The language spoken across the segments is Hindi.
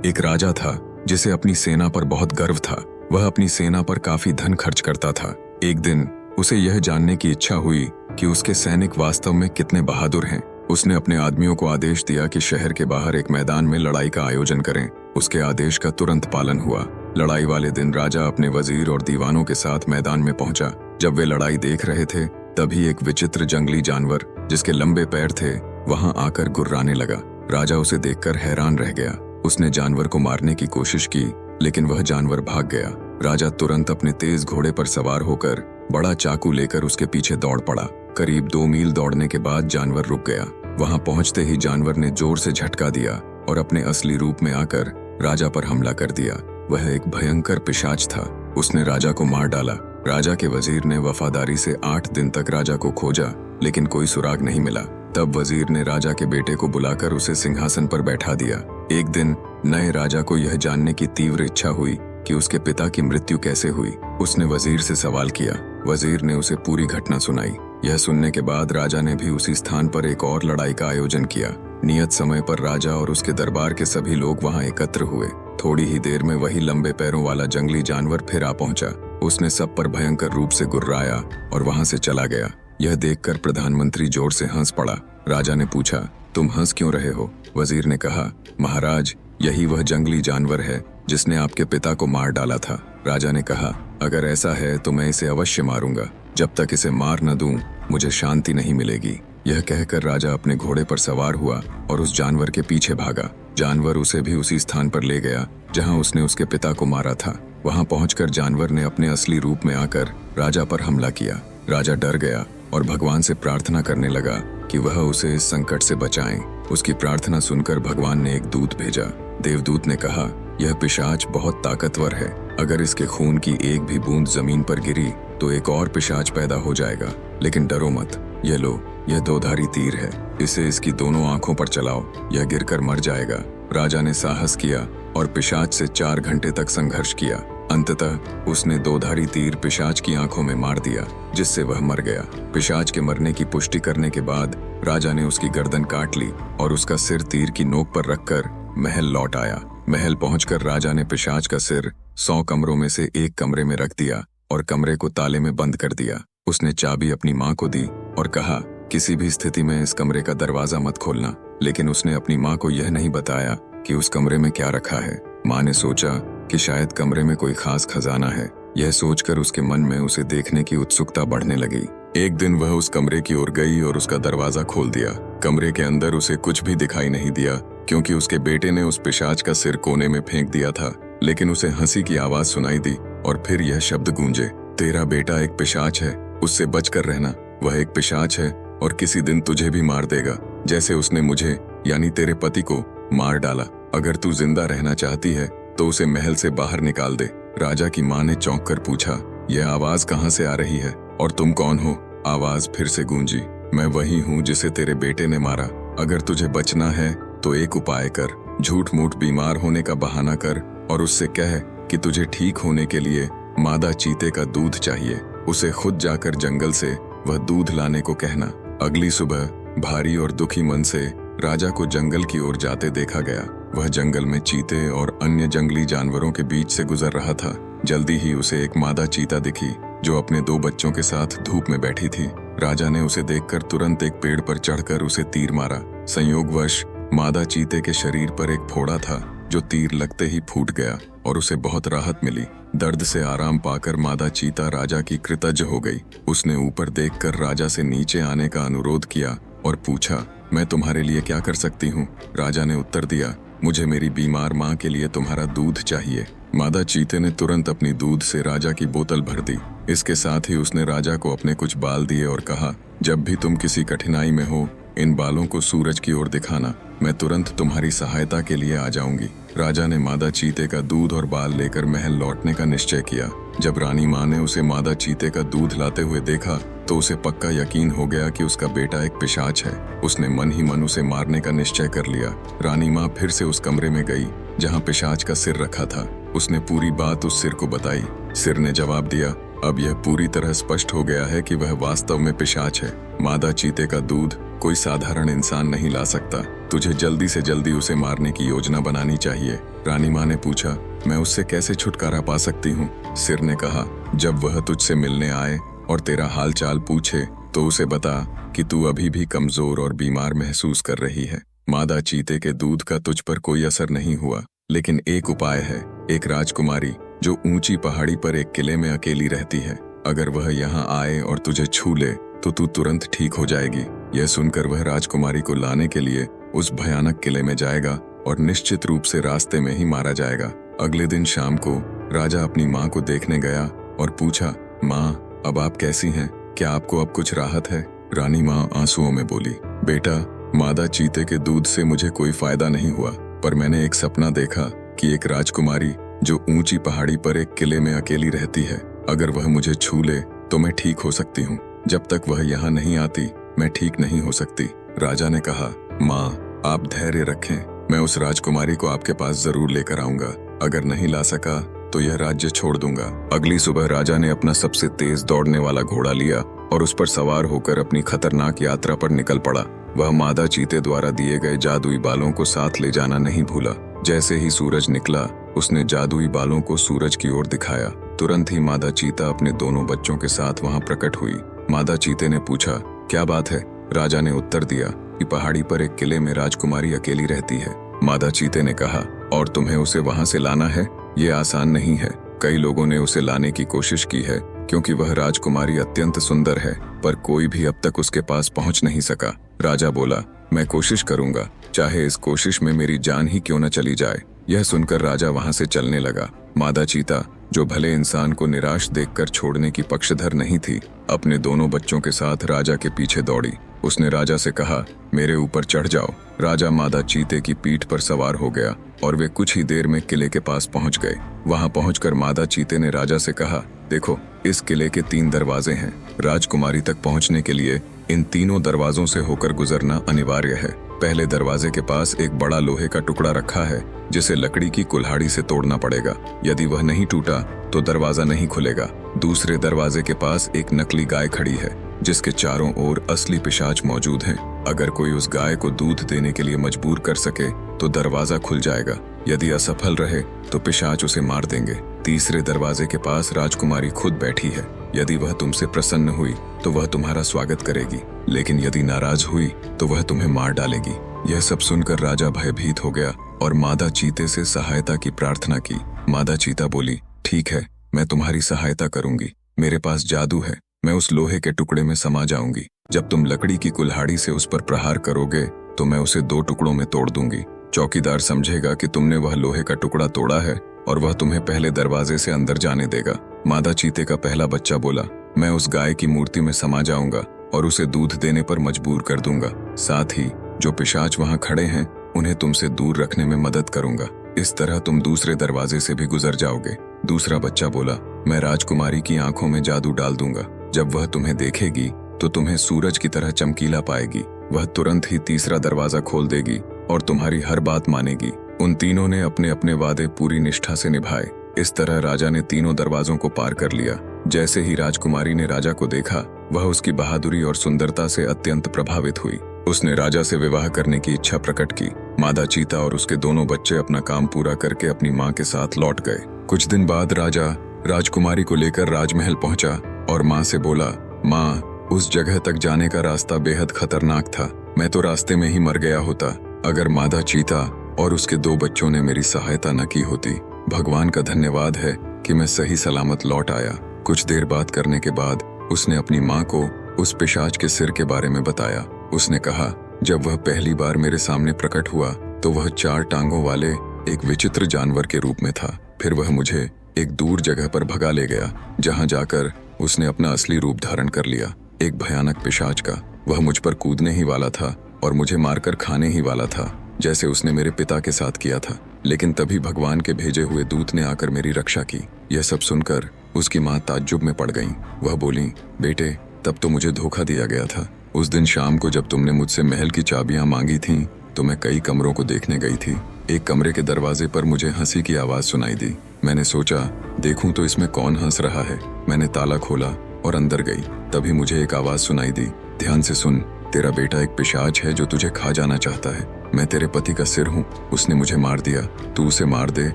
एक राजा था जिसे अपनी सेना पर बहुत गर्व था। वह अपनी सेना पर काफी धन खर्च करता था। एक दिन उसे यह जानने की इच्छा हुई कि उसके सैनिक वास्तव में कितने बहादुर हैं। उसने अपने आदमियों को आदेश दिया कि शहर के बाहर एक मैदान में लड़ाई का आयोजन करें। उसके आदेश का तुरंत पालन हुआ। लड़ाई वाले दिन राजा अपने वजीर और दीवानों के साथ मैदान में पहुंचा। जब वे लड़ाई देख रहे थे तभी एक विचित्र जंगली जानवर जिसके लंबे पैर थे वहां आकर गुर्राने लगा। राजा उसे देखकर हैरान रह गया। उसने जानवर को मारने की कोशिश की लेकिन वह जानवर भाग गया। राजा तुरंत अपने तेज घोड़े पर सवार होकर बड़ा चाकू लेकर उसके पीछे दौड़ पड़ा। करीब 2 मील दौड़ने के बाद जानवर रुक गया। वहां पहुंचते ही जानवर ने जोर से झटका दिया और अपने असली रूप में आकर राजा पर हमला कर दिया। वह एक भयंकर पिशाच था। उसने राजा को मार डाला। राजा के वजीर ने वफादारी से 8 दिन तक राजा को खोजा लेकिन कोई सुराग नहीं मिला। तब वजीर ने राजा के बेटे को बुलाकर उसे सिंहासन पर बैठा दिया। एक दिन नए राजा को यह जानने की तीव्र इच्छा हुई कि उसके पिता की मृत्यु कैसे हुई। उसने वजीर से सवाल किया। वजीर ने उसे पूरी घटना सुनाई। यह सुनने के बाद राजा ने भी उसी स्थान पर एक और लड़ाई का आयोजन किया। नियत समय पर राजा और उसके दरबार के सभी लोग वहां एकत्र हुए। थोड़ी ही देर में वही लंबे पैरों वाला जंगली जानवर फिर आ पहुंचा। उसने सब पर भयंकर रूप से गुर्राया और वहां से चला गया। यह देखकर प्रधानमंत्री जोर से हंस पड़ा। राजा ने पूछा, तुम हंस क्यों रहे हो? वजीर ने कहा, महाराज, यही वह जंगली जानवर है जिसने आपके पिता को मार डाला था। राजा ने कहा, अगर ऐसा है तो मैं इसे अवश्य मारूंगा। जब तक इसे मार न दूं मुझे शांति नहीं मिलेगी। यह कहकर राजा अपने घोड़े पर सवार हुआ और उस जानवर के पीछे भागा। जानवर उसे भी उसी स्थान पर ले गया जहां उसने उसके पिता को मारा था। वहां पहुंचकर जानवर ने अपने असली रूप में आकर राजा पर हमला किया। राजा डर गया और भगवान से प्रार्थना करने लगा कि वह उसे इस संकट से बचाएं। उसकी प्रार्थना सुनकर भगवान ने एक दूत भेजा। देवदूत ने कहा, यह पिशाच बहुत ताकतवर है। अगर इसके खून की एक भी बूंद जमीन पर गिरी तो एक और पिशाच पैदा हो जाएगा। लेकिन डरो मत, ये लो, यह 2-धारी तीर है। इसे इसकी दोनों आंखों पर चलाओ, यह गिरकर मर जाएगा। राजा ने साहस किया और पिशाच से 4 घंटे तक संघर्ष किया। अंततः उसने 2-धारी तीर पिशाच की आंखों में मार दिया जिससे वह मर गया। पिशाच के मरने की पुष्टि करने के बाद राजा ने उसकी गर्दन काट ली और उसका सिर तीर की नोक पर रखकर महल लौट आया। महल पहुंचकर राजा ने पिशाच का सिर 100 कमरों में से एक कमरे में रख दिया और कमरे को ताले में बंद कर दिया। उसने चाबी अपनी माँ को दी और कहा, किसी भी स्थिति में इस कमरे का दरवाजा मत खोलना। लेकिन उसने अपनी माँ को यह नहीं बताया कि उस कमरे में क्या रखा है। माँ ने सोचा कि शायद कमरे में कोई खास खजाना है। यह सोचकर उसके मन में उसे देखने की उत्सुकता बढ़ने लगी। एक दिन वह उस कमरे की ओर गई और उसका दरवाजा खोल दिया। कमरे के अंदर उसे कुछ भी दिखाई नहीं दिया क्योंकि उसके बेटे ने उस पिशाच का सिर कोने में फेंक दिया था। लेकिन उसे हंसी की आवाज सुनाई दी और फिर यह शब्द गूंजे, तेरा बेटा एक पिशाच है, उससे बचकर रहना। वह एक पिशाच है और किसी दिन तुझे भी मार देगा, जैसे उसने मुझे यानी तेरे पति को मार डाला। अगर तू जिंदा रहना चाहती है तो उसे महल से बाहर निकाल दे। राजा की माँ ने चौंक कर पूछा, यह आवाज कहाँ से आ रही है और तुम कौन हो? आवाज फिर से गूंजी, मैं वही हूँ जिसे तेरे बेटे ने मारा। अगर तुझे बचना है तो एक उपाय कर, झूठ मूठ बीमार होने का बहाना कर और उससे कह कि तुझे ठीक होने के लिए मादा चीते का दूध चाहिए। उसे खुद जाकर जंगल से वह दूध लाने को कहना। अगली सुबह भारी और दुखी मन से राजा को जंगल की ओर जाते देखा गया। वह जंगल में चीते और अन्य जंगली जानवरों के बीच से गुजर रहा था। जल्दी ही उसे एक मादा चीता दिखी जो अपने 2 बच्चों के साथ धूप में बैठी थी। राजा ने उसे देखकर तुरंत एक पेड़ पर चढ़कर उसे तीर मारा। संयोगवश मादा चीते के शरीर पर एक फोड़ा था जो तीर लगते ही फूट गया और उसे बहुत राहत मिली। दर्द से आराम पाकर मादा चीता राजा की कृतज्ञ हो गई। उसने ऊपर देखकर राजा से नीचे आने का अनुरोध किया और पूछा, मैं तुम्हारे लिए क्या कर सकती हूँ? राजा ने उत्तर दिया, मुझे मेरी बीमार माँ के लिए तुम्हारा दूध चाहिए। मादा चीते ने तुरंत अपनी दूध से राजा की बोतल भर दी। इसके साथ ही उसने राजा को अपने कुछ बाल दिए और कहा, जब भी तुम किसी कठिनाई में हो इन बालों को सूरज की ओर दिखाना, मैं तुरंत तुम्हारी सहायता के लिए आ जाऊंगी। राजा ने मादा चीते का दूध और बाल लेकर महल लौटने का निश्चय किया। जब रानी माँ ने उसे मादा चीते का दूध लाते हुए देखा तो उसे पक्का यकीन हो गया कि उसका बेटा एक पिशाच है। उसने मन ही मन उसे मारने का निश्चय कर लिया। रानी माँ फिर से उस कमरे में गई जहाँ पिशाच का सिर रखा था। उसने पूरी बात उस सिर को बताई। सिर ने जवाब दिया, अब यह पूरी तरह स्पष्ट हो गया है कि वह वास्तव में पिशाच है। मादा चीते का दूध कोई साधारण इंसान नहीं ला सकता। तुझे जल्दी से जल्दी उसे मारने की योजना बनानी चाहिए। रानी माँ ने पूछा, मैं उससे कैसे छुटकारा पा सकती हूँ? सिर ने कहा, जब वह तुझसे मिलने आए और तेरा हाल चाल पूछे तो उसे बता कि तू अभी भी कमजोर और बीमार महसूस कर रही है। मादा चीते के दूध का तुझ पर कोई असर नहीं हुआ, लेकिन एक उपाय है। एक राजकुमारी जो ऊंची पहाड़ी पर एक किले में अकेली रहती है, अगर वह यहाँ आए और तुझे छू ले तो तू तुरंत ठीक हो जाएगी। यह सुनकर वह राजकुमारी को लाने के लिए उस भयानक किले में जाएगा और निश्चित रूप से रास्ते में ही मारा जाएगा। अगले दिन शाम को राजा अपनी माँ को देखने गया और पूछा, माँ, अब आप कैसी हैं? क्या आपको अब कुछ राहत है? रानी माँ आंसुओं में बोली, बेटा, मादा चीते के दूध से मुझे कोई फायदा नहीं हुआ, पर मैंने एक सपना देखा कि एक राजकुमारी जो ऊंची पहाड़ी पर एक किले में अकेली रहती है, अगर वह मुझे छू ले तो मैं ठीक हो सकती हूँ। जब तक वह यहाँ नहीं आती मैं ठीक नहीं हो सकती। राजा ने कहा, माँ, आप धैर्य रखें, मैं उस राजकुमारी को आपके पास जरूर लेकर आऊंगा। अगर नहीं ला सका तो यह राज्य छोड़ दूंगा। अगली सुबह राजा ने अपना सबसे तेज दौड़ने वाला घोड़ा लिया और उस पर सवार होकर अपनी खतरनाक यात्रा पर निकल पड़ा। वह मादा चीते द्वारा दिए गए जादुई बालों को साथ ले जाना नहीं भूला। जैसे ही सूरज निकला, उसने जादुई बालों को सूरज की ओर दिखाया। तुरंत ही मादा चीता अपने दोनों बच्चों के साथ वहां प्रकट हुई। मादा चीते ने पूछा, क्या बात है? राजा ने उत्तर दिया कि पहाड़ी पर एक किले में राजकुमारी अकेली रहती है। मादा चीते ने कहा, और तुम्हें उसे वहां से लाना है? ये आसान नहीं है। कई लोगों ने उसे लाने की कोशिश की है क्योंकि वह राजकुमारी अत्यंत सुंदर है, पर कोई भी अब तक उसके पास पहुंच नहीं सका। राजा बोला, मैं कोशिश करूंगा, चाहे इस कोशिश में मेरी जान ही क्यों न चली जाए। यह सुनकर राजा वहां से चलने लगा। मादा चीता, जो भले इंसान को निराश देखकर छोड़ने की पक्षधर नहीं थी, अपने दोनों बच्चों के साथ राजा के पीछे दौड़ी। उसने राजा से कहा, मेरे ऊपर चढ़ जाओ। राजा मादा चीते की पीठ पर सवार हो गया और वे कुछ ही देर में किले के पास पहुंच गए। वहां पहुंचकर मादा चीते ने राजा से कहा, देखो, इस किले के 3 दरवाजे हैं। राजकुमारी तक पहुंचने के लिए इन तीनों दरवाजों से होकर गुजरना अनिवार्य है। पहले दरवाजे के पास एक बड़ा लोहे का टुकड़ा रखा है जिसे लकड़ी की कुल्हाड़ी से तोड़ना पड़ेगा। यदि वह नहीं टूटा तो दरवाजा नहीं खुलेगा। दूसरे दरवाजे के पास एक नकली गाय खड़ी है जिसके चारों ओर असली पिशाच मौजूद हैं। अगर कोई उस गाय को दूध देने के लिए मजबूर कर सके तो दरवाजा खुल जाएगा। यदि असफल रहे तो पिशाच उसे मार देंगे। तीसरे दरवाजे के पास राजकुमारी खुद बैठी है। यदि वह तुमसे प्रसन्न हुई तो वह तुम्हारा स्वागत करेगी, लेकिन यदि नाराज हुई तो वह तुम्हें मार डालेगी। यह सब सुनकर राजा भयभीत हो गया और मादा चीते से सहायता की प्रार्थना की। मादा चीता बोली, ठीक है, मैं तुम्हारी सहायता करूंगी। मेरे पास जादू है, मैं उस लोहे के टुकड़े में समा जाऊंगी। जब तुम लकड़ी की कुल्हाड़ी से उस पर प्रहार करोगे तो मैं उसे 2 टुकड़ों में तोड़ दूंगी। चौकीदार समझेगा कि तुमने वह लोहे का टुकड़ा तोड़ा है और वह तुम्हें पहले दरवाजे से अंदर जाने देगा। मादा चीते का पहला बच्चा बोला, मैं उस गाय की मूर्ति में समा जाऊंगा और उसे दूध देने पर मजबूर कर दूंगा। साथ ही जो पिशाच वहां खड़े हैं उन्हें तुमसे दूर रखने में मदद करूंगा। इस तरह तुम दूसरे दरवाजे से भी गुजर जाओगे। दूसरा बच्चा बोला, मैं राजकुमारी की आंखों में जादू डाल दूंगा। जब वह तुम्हें देखेगी तो तुम्हें सूरज की तरह चमकीला पाएगी। वह तुरंत ही तीसरा दरवाजा खोल देगी और तुम्हारी हर बात मानेगी। उन तीनों ने अपने अपने वादे पूरी निष्ठा से निभाए। इस तरह राजा ने तीनों दरवाजों को पार कर लिया। जैसे ही राजकुमारी ने राजा को देखा, वह उसकी बहादुरी और सुंदरता से अत्यंत प्रभावित हुई। उसने राजा से विवाह करने की इच्छा प्रकट की। मादा चीता और उसके दोनों बच्चे अपना काम पूरा करके अपनी माँ के साथ लौट गए। कुछ दिन बाद राजा राजकुमारी को लेकर राजमहल पहुंचा और माँ से बोला, माँ, उस जगह तक जाने का रास्ता बेहद खतरनाक था। मैं तो रास्ते में ही मर गया होता अगर मादा चीता और उसके 2 बच्चों ने मेरी सहायता न की होती। भगवान का धन्यवाद है कि मैं सही सलामत लौट आया। कुछ देर बात करने के बाद उसने अपनी माँ को उस पिशाच के सिर के बारे में बताया। उसने कहा, जब वह पहली बार मेरे सामने प्रकट हुआ तो वह 4 टांगों वाले एक विचित्र जानवर के रूप में था। फिर वह मुझे एक दूर जगह पर भगा ले गया, जहां जाकर उसने अपना असली रूप धारण कर लिया, एक भयानक पिशाच का। वह मुझ पर कूदने ही वाला था और मुझे मारकर खाने ही वाला था, जैसे उसने मेरे पिता के साथ किया था। लेकिन तभी भगवान के भेजे हुए दूत ने आकर मेरी रक्षा की। यह सब सुनकर उसकी माँ ताज्जुब में पड़ गईं। वह बोली, बेटे, तब तो मुझे धोखा दिया गया था। उस दिन शाम को जब तुमने मुझसे महल की चाबियां मांगी थीं तो मैं कई कमरों को देखने गई थी। एक कमरे के दरवाजे पर मुझे हंसी की आवाज सुनाई दी। मैंने सोचा देखूं तो इसमें कौन हंस रहा है। मैंने ताला खोला और अंदर गई। तभी मुझे एक आवाज सुनाई दी, ध्यान से सुन, तेरा बेटा एक पिशाच है जो तुझे खा जाना चाहता है। मैं तेरे पति का सिर हूँ, उसने मुझे मार दिया। तू उसे मार दे,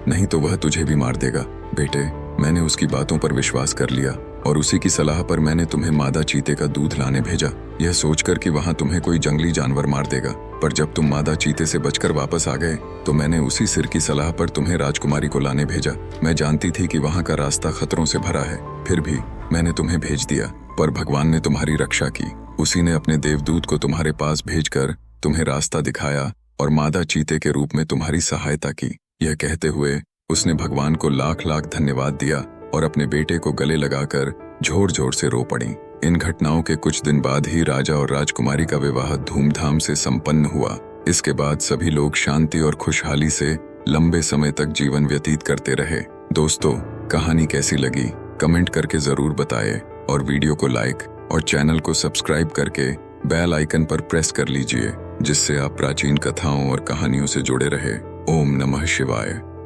नहीं तो वह तुझे भी मार देगा। बेटे, मैंने उसकी बातों पर विश्वास कर लिया और उसी की सलाह पर मैंने तुम्हें मादा चीते का दूध लाने भेजा, यह सोचकर कि वहां तुम्हें कोई जंगली जानवर मार देगा। पर जब तुम मादा चीते से बचकर वापस आ गए तो मैंने उसी सिर की सलाह पर तुम्हें राजकुमारी को लाने भेजा। मैं जानती थी कि वहां का रास्ता खतरों से भरा है, फिर भी मैंने तुम्हें भेज दिया। पर भगवान ने तुम्हारी रक्षा की। उसी ने अपने देवदूत को तुम्हारे पास भेजकर तुम्हें रास्ता दिखाया और मादा चीते के रूप में तुम्हारी सहायता की। यह कहते हुए उसने भगवान को लाख लाख धन्यवाद दिया और अपने बेटे को गले लगाकर जोर जोर से रो पड़ी। इन घटनाओं के कुछ दिन बाद ही राजा और राजकुमारी का विवाह धूमधाम से संपन्न हुआ। इसके बाद सभी लोग शांति और खुशहाली से लंबे समय तक जीवन व्यतीत करते रहे। दोस्तों, कहानी कैसी लगी कमेंट करके जरूर बताएं और वीडियो को लाइक और चैनल को सब्सक्राइब करके बेल आइकन पर प्रेस कर लीजिए, जिससे आप प्राचीन कथाओं और कहानियों से जुड़े रहे। ओम नमः शिवाय।